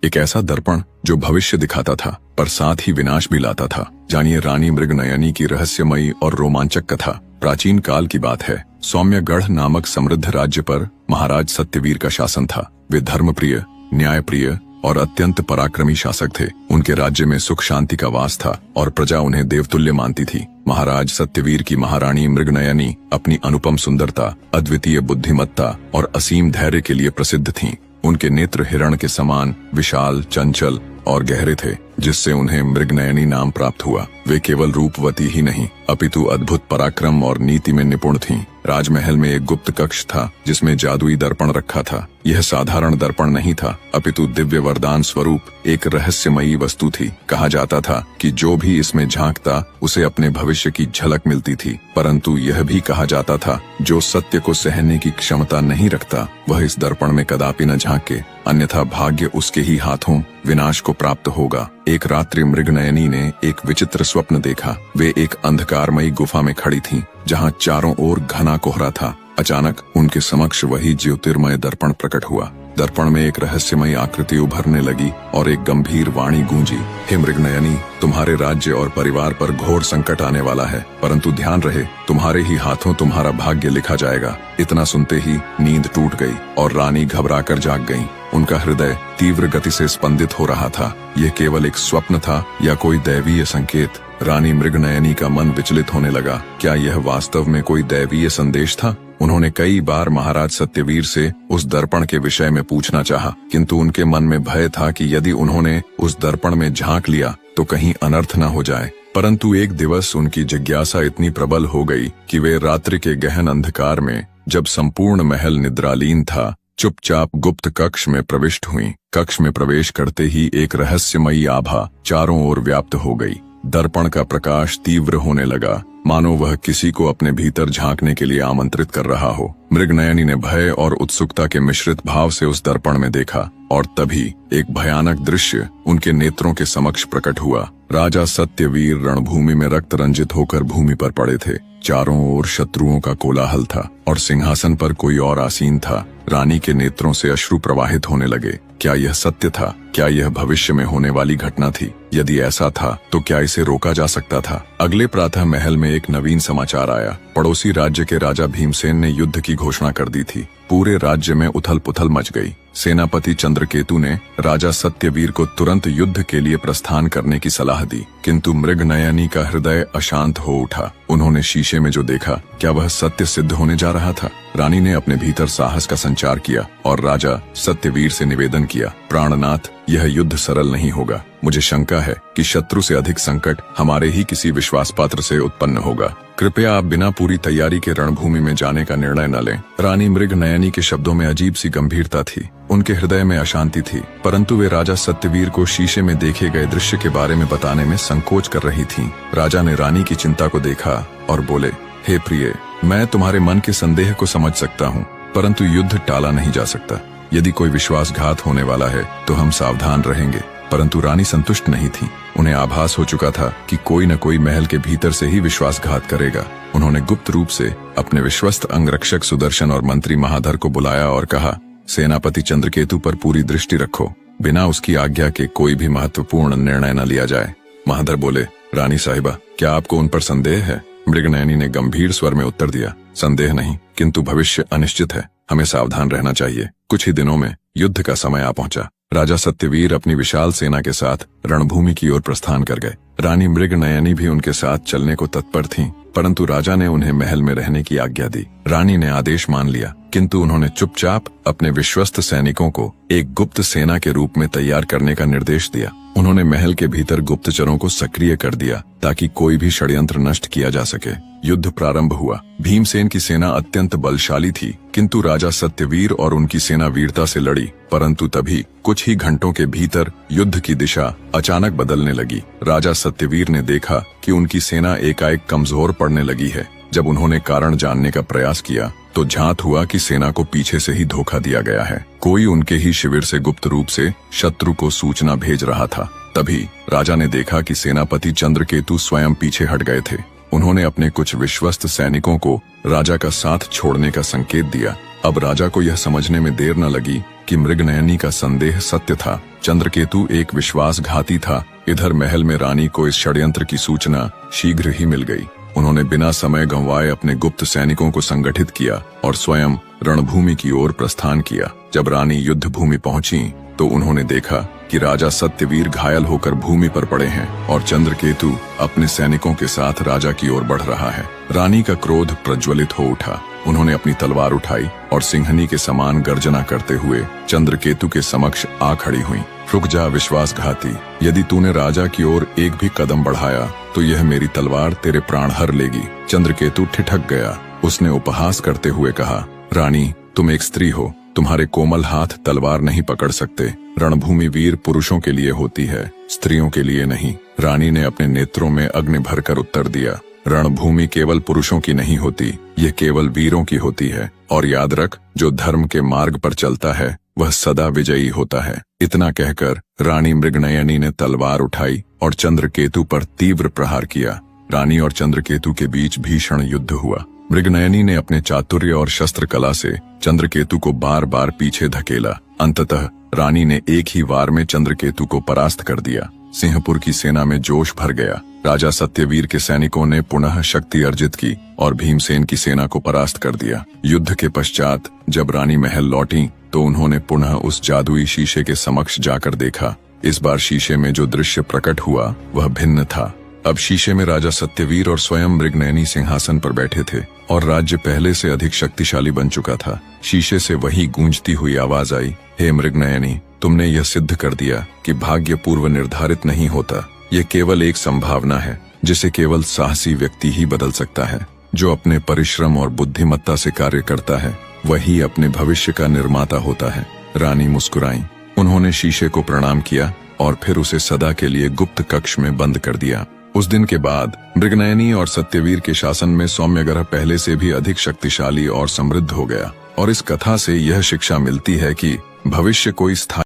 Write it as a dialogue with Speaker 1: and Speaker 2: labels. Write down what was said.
Speaker 1: एक ऐसा दर्पण जो भविष्य दिखाता था पर साथ ही विनाश भी लाता था। जानिए रानी मृगनयनी की रहस्यमयी और रोमांचक कथा। प्राचीन काल की बात है। सौम्यगढ़ नामक समृद्ध राज्य पर महाराज सत्यवीर का शासन था। वे धर्मप्रिय, न्यायप्रिय और अत्यंत पराक्रमी शासक थे। उनके राज्य में सुख शांति का वास था और प्रजा उन्हें देवतुल्य मानती थी। महाराज सत्यवीर की महारानी मृगनयनी अपनी अनुपम सुंदरता, अद्वितीय बुद्धिमत्ता और असीम धैर्य के लिए प्रसिद्ध थीं। उनके नेत्र हिरण के समान विशाल, चंचल और गहरे थे, जिससे उन्हें मृगनयनी नाम प्राप्त हुआ। वे केवल रूपवती ही नहीं अपितु अद्भुत पराक्रम और नीति में निपुण थीं। राजमहल में एक गुप्त कक्ष था जिसमें जादुई दर्पण रखा था। यह साधारण दर्पण नहीं था अपितु दिव्य वरदान स्वरूप एक रहस्यमयी वस्तु थी। कहा जाता था कि जो भी इसमें झांकता उसे अपने भविष्य की झलक मिलती थी, परंतु यह भी कहा जाता था जो सत्य को सहने की क्षमता नहीं रखता वह इस दर्पण में कदापि न झांके, अन्यथा भाग्य उसके ही हाथों विनाश को प्राप्त होगा। एक रात्रि मृगनयनी ने एक विचित्र स्वप्न देखा। वे एक अंधकारमयी गुफा में खड़ी थीं, जहां चारों ओर घना कोहरा था। अचानक उनके समक्ष वही ज्योतिर्मय दर्पण प्रकट हुआ। दर्पण में एक रहस्यमयी आकृति उभरने लगी और एक गंभीर वाणी गूंजी, हे मृगनयनी, तुम्हारे राज्य और परिवार पर घोर संकट आने वाला है, परंतु ध्यान रहे, तुम्हारे ही हाथों तुम्हारा भाग्य लिखा जाएगा। इतना सुनते ही नींद टूट गई और रानी घबराकर जाग गईं। उनका हृदय तीव्र गति से स्पंदित हो रहा था। यह केवल एक स्वप्न था या कोई दैवीय संकेत? रानी मृगनयनी का मन विचलित होने लगा। क्या यह वास्तव में कोई दैवीय संदेश था? उन्होंने कई बार महाराज सत्यवीर से उस दर्पण के विषय में पूछना चाहा, किंतु उनके मन में भय था कि यदि उन्होंने उस दर्पण में झांक लिया तो कहीं अनर्थ न हो जाए। परंतु एक दिवस उनकी जिज्ञासा इतनी प्रबल हो गई कि वे रात्रि के गहन अंधकार में, जब संपूर्ण महल निद्रालीन था, चुपचाप गुप्त कक्ष में प्रविष्ट हुईं। कक्ष में प्रवेश करते ही एक रहस्यमयी आभा चारों ओर व्याप्त हो गई। दर्पण का प्रकाश तीव्र होने लगा, मानो वह किसी को अपने भीतर झांकने के लिए आमंत्रित कर रहा हो। मृगनयनी ने भय और उत्सुकता के मिश्रित भाव से उस दर्पण में देखा और तभी एक भयानक दृश्य उनके नेत्रों के समक्ष प्रकट हुआ। राजा सत्यवीर रणभूमि में रक्त रंजित होकर भूमि पर पड़े थे। चारों ओर शत्रुओं का कोलाहल था और सिंहासन पर कोई और आसीन था। रानी के नेत्रों से अश्रु प्रवाहित होने लगे। क्या यह सत्य था? क्या यह भविष्य में होने वाली घटना थी? यदि ऐसा था तो क्या इसे रोका जा सकता था? अगले प्रातः महल में एक नवीन समाचार आया। पड़ोसी राज्य के राजा भीमसेन ने युद्ध की घोषणा कर दी थी। पूरे राज्य में उथल पुथल मच गई। सेनापति चंद्रकेतु ने राजा सत्यवीर को तुरंत युद्ध के लिए प्रस्थान करने की सलाह दी, किंतु मृगनयनी का हृदय अशांत हो उठा। उन्होंने शीशे में जो देखा, क्या वह सत्य सिद्ध होने जा रहा था? रानी ने अपने भीतर साहस का संचार किया और राजा सत्यवीर से निवेदन किया, प्राणनाथ, यह युद्ध सरल नहीं होगा। मुझे शंका है कि शत्रु से अधिक संकट हमारे ही किसी विश्वास पात्र से उत्पन्न होगा। कृपया आप बिना पूरी तैयारी के रणभूमि में जाने का निर्णय न लें। रानी मृगनयनी के शब्दों में अजीब सी गंभीरता थी। उनके हृदय में अशांति थी, परंतु वे राजा सत्यवीर को शीशे में देखे गए दृश्य के बारे में बताने में संकोच कर रही थीं। राजा ने रानी की चिंता को देखा और बोले, हे प्रिय, मैं तुम्हारे मन के संदेह को समझ सकता हूँ, परंतु युद्ध टाला नहीं जा सकता। यदि कोई विश्वासघात होने वाला है तो हम सावधान रहेंगे। परंतु रानी संतुष्ट नहीं थी। उन्हें आभास हो चुका था कि कोई न कोई महल के भीतर से ही विश्वासघात करेगा। उन्होंने गुप्त रूप से अपने विश्वस्त अंगरक्षक सुदर्शन और मंत्री महाधर को बुलाया और कहा, सेनापति चंद्रकेतु पर पूरी दृष्टि रखो। बिना उसकी आज्ञा के कोई भी महत्वपूर्ण निर्णय न लिया जाए। महाधर बोले, रानी साहिबा, क्या आपको उन पर संदेह है? मृगनयनी ने गंभीर स्वर में उत्तर दिया, संदेह नहीं, किंतु भविष्य अनिश्चित है। हमें सावधान रहना चाहिए। कुछ ही दिनों में युद्ध का समय आ पहुंचा। राजा सत्यवीर अपनी विशाल सेना के साथ रणभूमि की ओर प्रस्थान कर गए। रानी मृगनयनी भी उनके साथ चलने को तत्पर थीं, परंतु राजा ने उन्हें महल में रहने की आज्ञा दी। रानी ने आदेश मान लिया, किंतु उन्होंने चुपचाप अपने विश्वस्त सैनिकों को एक गुप्त सेना के रूप में तैयार करने का निर्देश दिया। उन्होंने महल के भीतर गुप्तचरों को सक्रिय कर दिया ताकि कोई भी षड्यंत्र नष्ट किया जा सके। युद्ध प्रारंभ हुआ। भीमसेन की सेना अत्यंत बलशाली थी, किंतु राजा सत्यवीर और उनकी सेना वीरता से लड़ी। परंतु तभी कुछ ही घंटों के भीतर युद्ध की दिशा अचानक बदलने लगी। राजा सत्यवीर ने देखा कि उनकी सेना एकाएक कमजोर पड़ने लगी है। जब उन्होंने कारण जानने का प्रयास किया तो झांत हुआ कि सेना को पीछे से ही धोखा दिया गया है। कोई उनके ही शिविर से गुप्त रूप से शत्रु को सूचना भेज रहा था। तभी राजा ने देखा कि सेनापति चंद्रकेतु स्वयं पीछे हट गए थे। उन्होंने अपने कुछ विश्वस्त सैनिकों को राजा का साथ छोड़ने का संकेत दिया। अब राजा को यह समझने में देर न लगी कि मृगनयनी का संदेह सत्य था। चंद्रकेतु एक विश्वासघाती था। इधर महल में रानी को इस षड्यंत्र की सूचना शीघ्र ही मिल गई। उन्होंने बिना समय गंवाए अपने गुप्त सैनिकों को संगठित किया और स्वयं रणभूमि की ओर प्रस्थान किया। जब रानी युद्ध भूमि पहुंची तो उन्होंने देखा कि राजा सत्यवीर घायल होकर भूमि पर पड़े हैं और चंद्रकेतु अपने सैनिकों के साथ राजा की ओर बढ़ रहा है। रानी का क्रोध प्रज्वलित हो उठा। उन्होंने अपनी तलवार उठाई और सिंहनी के समान गर्जना करते हुए चंद्रकेतु के समक्ष आ खड़ी हुई। रुक जा विश्वासघाती, यदि तूने राजा की ओर एक भी कदम बढ़ाया तो यह मेरी तलवार तेरे प्राण हर लेगी। चंद्रकेतु ठिठक गया। उसने उपहास करते हुए कहा, रानी तुम एक स्त्री हो, तुम्हारे कोमल हाथ तलवार नहीं पकड़ सकते। रणभूमि वीर पुरुषों के लिए होती है, स्त्रियों के लिए नहीं। रानी ने अपने नेत्रों में अग्नि भरकर उत्तर दिया, रणभूमि केवल पुरुषों की नहीं होती, ये केवल वीरों की होती है। और याद रख, जो धर्म के मार्ग पर चलता है वह सदा विजयी होता है। इतना कहकर रानी मृगनयनी ने तलवार उठाई और चंद्रकेतु पर तीव्र प्रहार किया। रानी और चंद्रकेतु के बीच भीषण युद्ध हुआ। मृगनयनी ने अपने चातुर्य और शस्त्र कला से चंद्रकेतु को बार बार पीछे धकेला। अंततः रानी ने एक ही वार में चंद्रकेतु को परास्त कर दिया। सिंहपुर की सेना में जोश भर गया। राजा सत्यवीर के सैनिकों ने पुनः शक्ति अर्जित की और भीमसेन की सेना को परास्त कर दिया। युद्ध के पश्चात जब रानी महल लौटी तो उन्होंने पुनः उस जादुई शीशे के समक्ष जाकर देखा। इस बार शीशे में जो दृश्य प्रकट हुआ वह भिन्न था। अब शीशे में राजा सत्यवीर और स्वयं मृगनयनी सिंहासन पर बैठे थे और राज्य पहले से अधिक शक्तिशाली बन चुका था। शीशे से वही गूंजती हुई आवाज आई, हे मृगनयनी, तुमने यह सिद्ध कर दिया कि भाग्य पूर्व निर्धारित नहीं होता। ये केवल एक संभावना है जिसे केवल साहसी व्यक्ति ही बदल सकता है। जो अपने परिश्रम और बुद्धिमत्ता से कार्य करता है वही अपने भविष्य का निर्माता होता है। रानी मुस्कुराई। उन्होंने शीशे को प्रणाम किया और फिर उसे सदा के लिए गुप्त कक्ष में बंद कर दिया। उस दिन के बाद मृगनयनी और सत्यवीर के शासन में सौम्यग्रह पहले से भी अधिक शक्तिशाली और समृद्ध हो गया। और इस कथा से यह शिक्षा मिलती है कि भविष्य कोई स्थायी